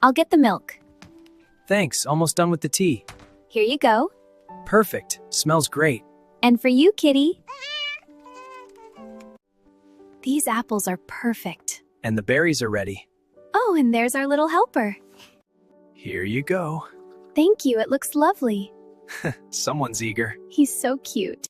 I'll get the milk. Thanks, almost done with the tea. Here you go. Perfect, smells great. And for you, kitty. These apples are perfect. And the berries are ready. Oh, and there's our little helper. Here you go. Thank you, it looks lovely. Someone's eager. He's so cute.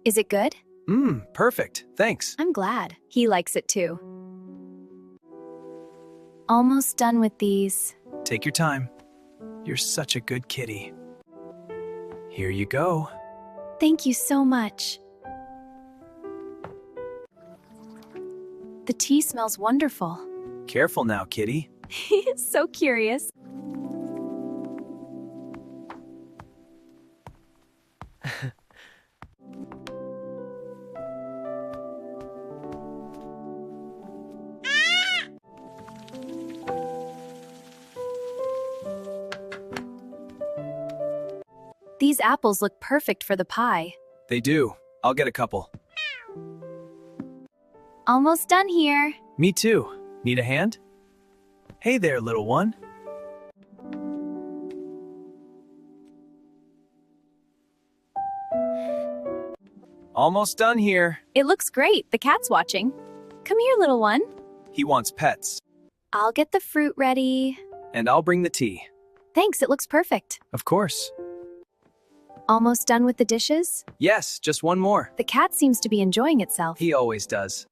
Is it good? Perfect, thanks. I'm glad. He likes it too. Almost done with these. Take your time. You're such a good kitty. Here you go. Thank you so much. The tea smells wonderful. Careful now, kitty. So curious. These apples look perfect for the pie. They do. I'll get a couple. Almost done here. Me too. Need a hand? Hey there, little one. Almost done here. It looks great. The cat's watching. Come here, little one. He wants pets. I'll get the fruit ready. And I'll bring the tea. Thanks, it looks perfect. Of course. Almost done with the dishes? Yes, just one more. The cat seems to be enjoying itself. He always does.